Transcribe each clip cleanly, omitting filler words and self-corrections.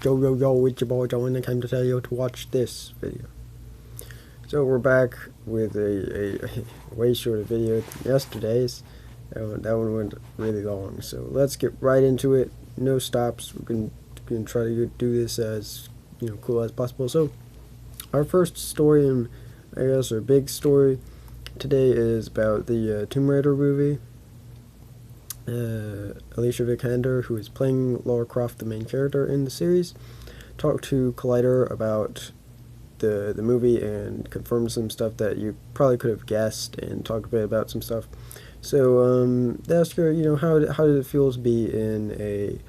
Yo, it's your boy Joe, and I came to tell you to watch this video. So we're back with a way shorter video than yesterday's. That one went really long, so let's get right into it. No stops. We're gonna try to do this as cool as possible. So our first story, and I guess our big story today, is about the Tomb Raider movie. Alicia Vikander, who is playing Lara Croft, the main character in the series, talked to Collider about the movie and confirmed some stuff that you probably could have guessed, and talked a bit about some stuff. So they asked her, how did it feel to be in a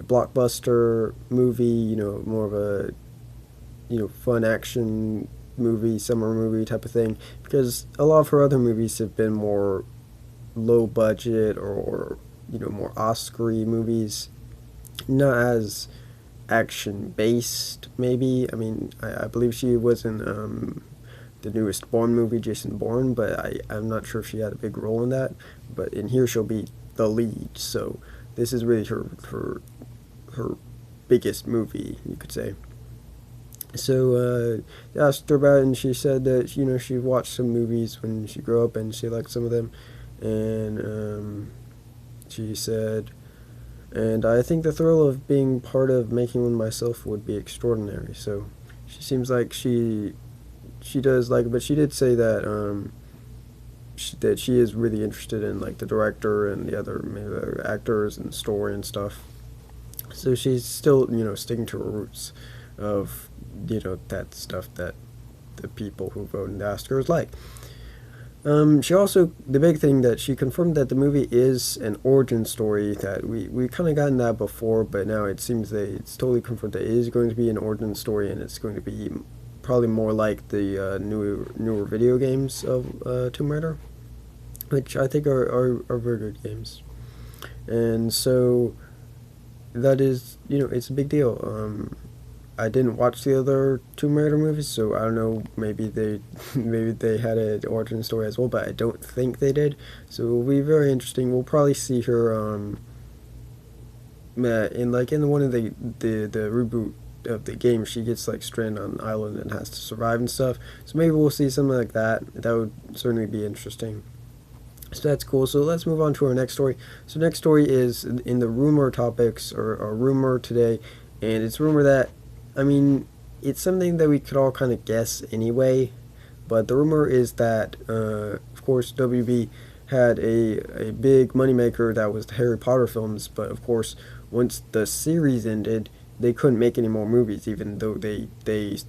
blockbuster movie, more of a fun action movie, summer movie type of thing, because a lot of her other movies have been more low budget or more Oscar-y movies, not as action based. Maybe I believe she was in the newest Bourne movie, Jason Bourne, but I'm not sure if she had a big role in that. But in here she'll be the lead, so this is really her biggest movie, you could say. So I asked her about it, and she said that she watched some movies when she grew up and she liked some of them. And she said, and I think the thrill of being part of making one myself would be extraordinary. So she seems like she does like it, but she did say that that she is really interested in like the director and the other actors and story and stuff. So she's still sticking to her roots of that stuff that the people who vote in the Oscars like. She also, the big thing that she confirmed that the movie is an origin story, that we kind of gotten that before, but now it seems that it's totally confirmed that it is going to be an origin story, and it's going to be probably more like the newer video games of Tomb Raider, which I think are very good games. And so that is, it's a big deal. I didn't watch the other Tomb Raider movies, so I don't know, maybe they had an origin story as well, but I don't think they did. So it will be very interesting. We'll probably see her in one of the reboot of the game. She gets like stranded on an island and has to survive and stuff. So maybe we'll see something like that. That would certainly be interesting. So that's cool. So let's move on to our next story. So next story is in the rumor topics, or rumor today, and it's rumor that, it's something that we could all kind of guess anyway, but the rumor is that, of course, WB had a big moneymaker that was the Harry Potter films, but of course, once the series ended, they couldn't make any more movies, even though they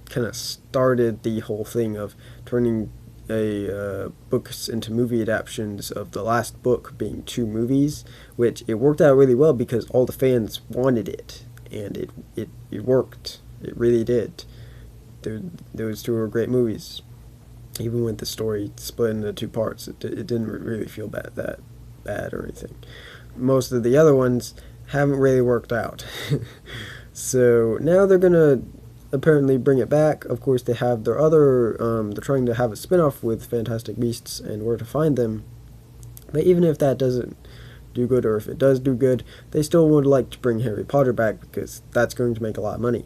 kind of started the whole thing of turning books into movie adaptations of the last book being 2 movies, which it worked out really well because all the fans wanted it, and it worked. It really did. Those 2 were great movies. Even with the story split into 2 parts, it didn't really feel that bad or anything. Most of the other ones haven't really worked out. So now they're gonna apparently bring it back. Of course, they have their other, they're trying to have a spin-off with Fantastic Beasts and Where to Find Them. But even if that doesn't do good, or if it does do good, they still would like to bring Harry Potter back because that's going to make a lot of money.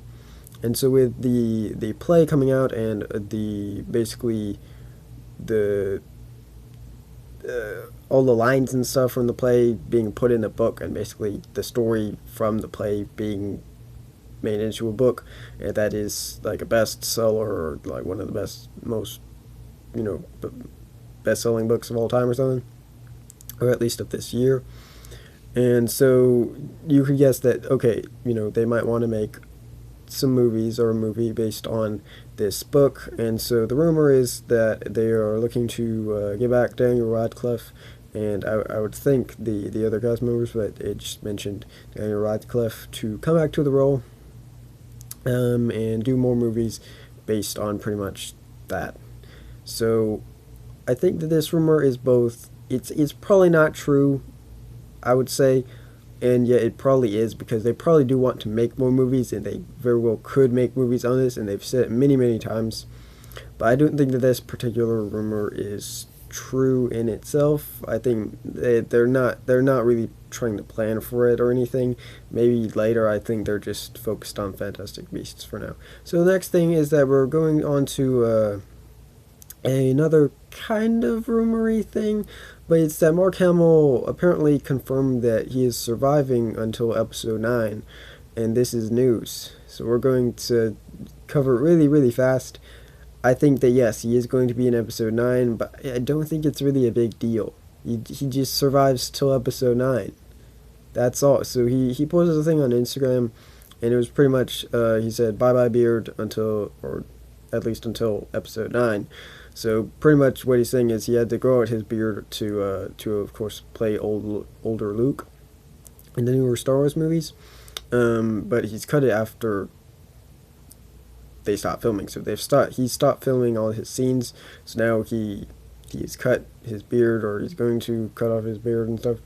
And so with the play coming out, and basically all the lines and stuff from the play being put in a book, and basically the story from the play being made into a book, and that is like a bestseller, or like one of the most best-selling books of all time or something, or at least of this year. And so you could guess that, okay, they might want to make some movies, or a movie based on this book. And so the rumor is that they are looking to get back Daniel Radcliffe, and I would think the other cast members, but it just mentioned Daniel Radcliffe, to come back to the role, and do more movies based on pretty much that. So I think that this rumor is both, it's probably not true, I would say, and yet it probably is, because they probably do want to make more movies, and they very well could make movies on this, and they've said it many times. But I don't think that this particular rumor is true in itself. I think they're not really trying to plan for it or anything. Maybe later. I think they're just focused on Fantastic Beasts for now. So the next thing is that we're going on to another kind of rumory thing, but it's that Mark Hamill apparently confirmed that he is surviving until episode 9, and this is news. So we're going to cover it really, really fast. I think that yes, he is going to be in episode 9, but I don't think it's really a big deal. He just survives till episode 9. That's all. So he posted a thing on Instagram, and it was pretty much, he said, bye bye beard until, or at least until episode 9. So pretty much what he's saying is he had to grow out his beard to of course play older Luke in the newer Star Wars movies, but he's cut it after they stopped filming. So he stopped filming all his scenes. So now he's cut his beard, or he's going to cut off his beard and stuff,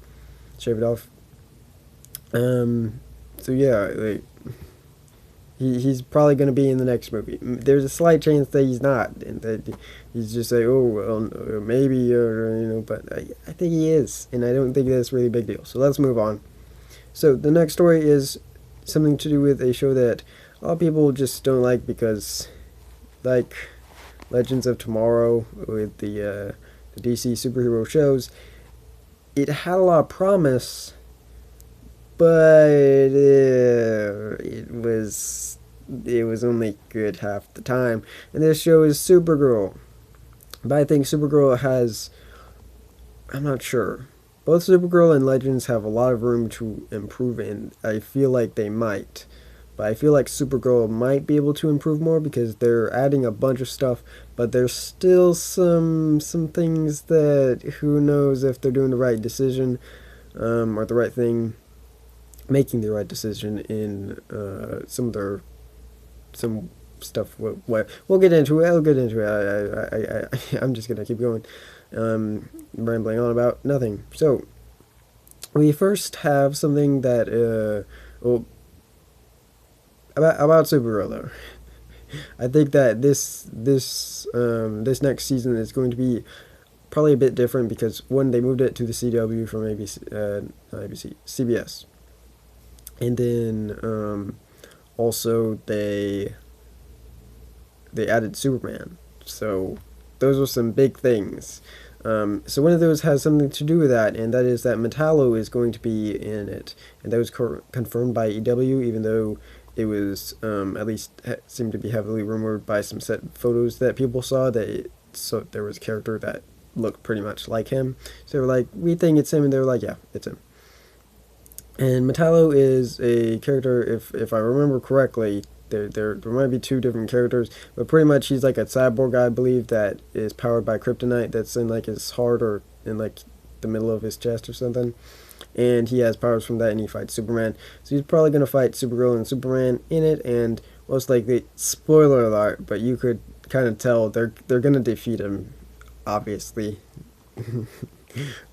shave it off. So yeah, like, he's probably going to be in the next movie. There's a slight chance that he's not, and that he's just like, oh, well, maybe, or, but I think he is, and I don't think that's really a big deal. So let's move on. So the next story is something to do with a show that a lot of people just don't like, because, like Legends of Tomorrow with the DC superhero shows, it had a lot of promise, but it was only good half the time. And this show is Supergirl. But I think Supergirl has, I'm not sure. Both Supergirl and Legends have a lot of room to improve, and I feel like they might. But I feel like Supergirl might be able to improve more, because they're adding a bunch of stuff, but there's still some things that who knows if they're doing the right decision, or the right thing, making the right decision in some stuff. We'll get into it. I'll get into it. I'm just gonna keep going, rambling on about nothing. So we first have something that about Supergirl though. I think that this next season is going to be probably a bit different, because one, they moved it to the CW from CBS. And then also they added Superman. So those were some big things. So one of those has something to do with that, and that is that Metallo is going to be in it. And that was confirmed by EW, even though it was at least seemed to be heavily rumored by some set photos that people saw so there was a character that looked pretty much like him. So they were like, we think it's him, and they were like, yeah, it's him. And Metallo is a character, if I remember correctly, there might be two different characters, but pretty much he's like a cyborg, I believe, that is powered by kryptonite that's in like his heart, or in like the middle of his chest or something. And he has powers from that, and he fights Superman. So he's probably going to fight Supergirl and Superman in it, and most likely, spoiler alert, but you could kind of tell they're going to defeat him, obviously.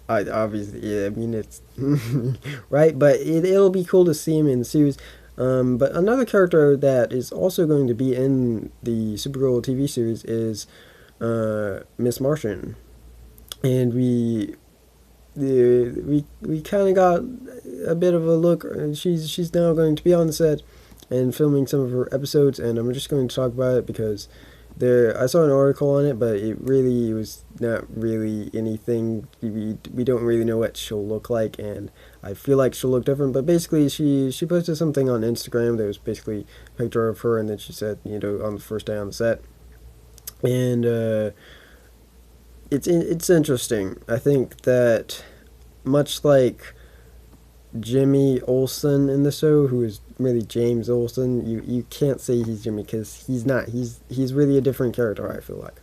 Obviously, yeah, I mean, it's right, but it'll be cool to see him in the series. But another character that is also going to be in the Supergirl TV series is Miss Martian, and we kind of got a bit of a look. She's now going to be on the set and filming some of her episodes, and I'm just going to talk about it because I saw an article on it, but it really was not really anything. We don't really know what she'll look like, and I feel like she'll look different. But basically, she posted something on Instagram that was basically a picture of her, and then she said, on the first day on the set, and it's interesting. I think that much like Jimmy Olsen in the show, who is really James Olsen, you can't say he's Jimmy, because he's not. He's really a different character, I feel like.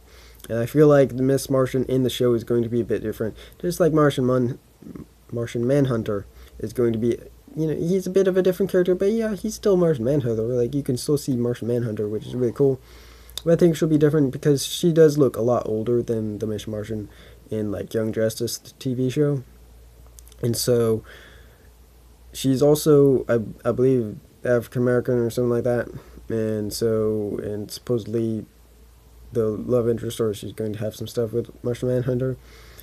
And I feel like the Miss Martian in the show is going to be a bit different. Just like Martian Manhunter is going to be, he's a bit of a different character, but yeah, he's still Martian Manhunter. Like, you can still see Martian Manhunter, which is really cool. But I think she'll be different because she does look a lot older than the Miss Martian in, like, Young Justice, the TV show. And so she's also, I believe, African American or something like that, and supposedly the love interest, or she's going to have some stuff with Martian Manhunter.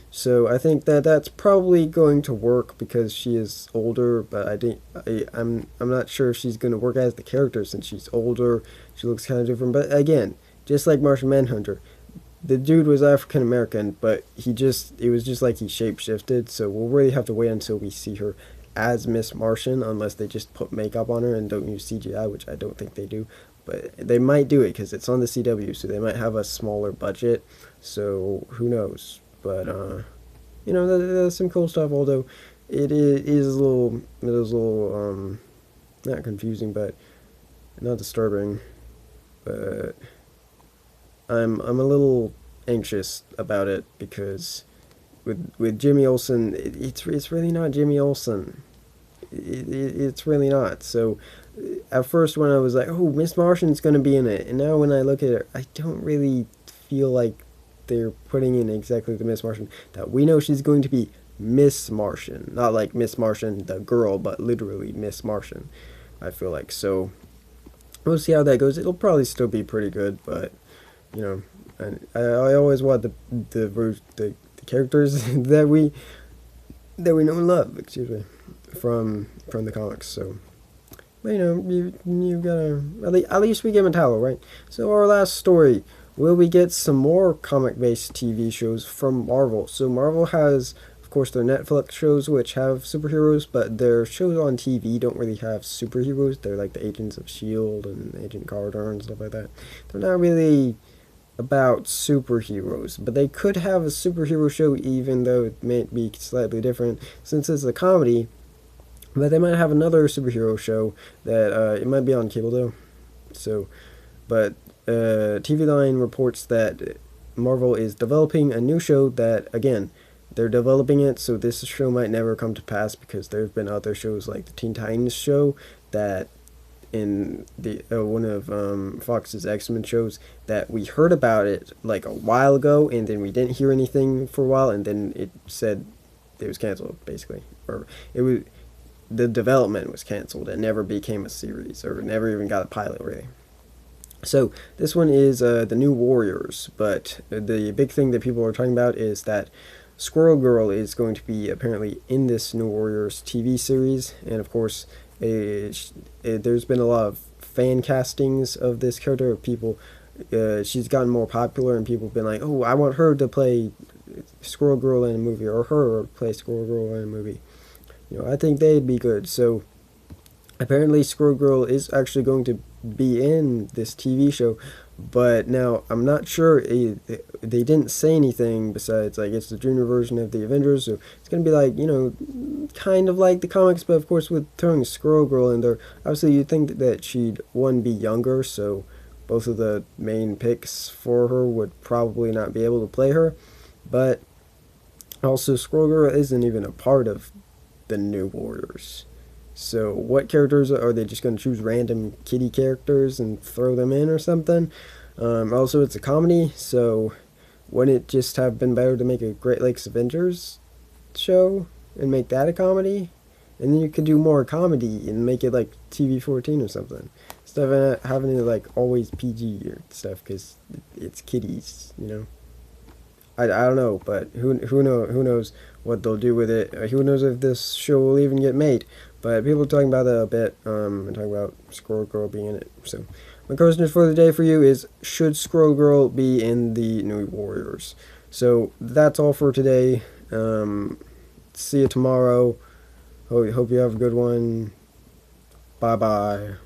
So I think that that's probably going to work because she is older, but I'm not sure if she's going to work as the character since she's older. She looks kind of different, but again, just like Martian Manhunter, the dude was African American, but it was just like he shapeshifted. So we'll really have to wait until we see her as Miss Martian, unless they just put makeup on her and don't use CGI, which I don't think they do. But they might do it because it's on the CW, so they might have a smaller budget. So who knows? But there's some cool stuff. Although it is a little not confusing, but not disturbing. But I'm a little anxious about it because with Jimmy Olsen, it's really not Jimmy Olsen. It's really not. So at first when I was like, oh, Miss Martian's going to be in it, and now when I look at it, I don't really feel like they're putting in exactly the Miss Martian that we know she's going to be. Miss Martian, not like Miss Martian the girl, but literally Miss Martian. I feel like. So we'll see how that goes. It'll probably still be pretty good, but and I always want the characters that we know and love, excuse me, from the comics. So, but you gotta at least we get Metallo, right? So our last story, will we get some more comic-based TV shows from Marvel? So Marvel has, of course, their Netflix shows which have superheroes, but their shows on TV don't really have superheroes. They're like the Agents of S.H.I.E.L.D. and Agent Carter and stuff like that. They're not really about superheroes, but they could have a superhero show even though it may be slightly different since it's a comedy. But they might have another superhero show that it might be on cable though. So, but TV Line reports that Marvel is developing a new show that, again, they're developing it, so this show might never come to pass because there have been other shows like the Teen Titans show that in the one of Fox's X-Men shows that we heard about it like a while ago, and then we didn't hear anything for a while, and then it said it was canceled basically, or the development was canceled. It never became a series, or never even got a pilot really. So this one is the New Warriors, but the big thing that people are talking about is that Squirrel Girl is going to be apparently in this New Warriors TV series, and of course there's been a lot of fan castings of this character. People, she's gotten more popular, and people have been like, "Oh, I want her to play Squirrel Girl in a movie, or her to play Squirrel Girl in a movie." I think they'd be good. So apparently, Squirrel Girl is actually going to be in this TV show, but now I'm not sure. They didn't say anything besides like it's the junior version of the Avengers, so it's gonna be like kind of like the comics, but of course with throwing Squirrel Girl in there, obviously you'd think that she'd be younger, so both of the main picks for her would probably not be able to play her, but also Squirrel Girl isn't even a part of the New Warriors. So what characters are they just going to choose random kitty characters and throw them in or something? Also, it's a comedy, so wouldn't it just have been better to make a Great Lakes Avengers show and make that a comedy? And then you could do more comedy and make it like TV-14 or something. Instead of having it like always PG or stuff because it's kiddies, I don't know, but who knows what they'll do with it. Who knows if this show will even get made. But people are talking about that a bit, and talking about Squirrel Girl being in it. So my question for the day for you is, should Squirrel Girl be in the New Warriors? So that's all for today. See you tomorrow. Hope you have a good one. Bye-bye.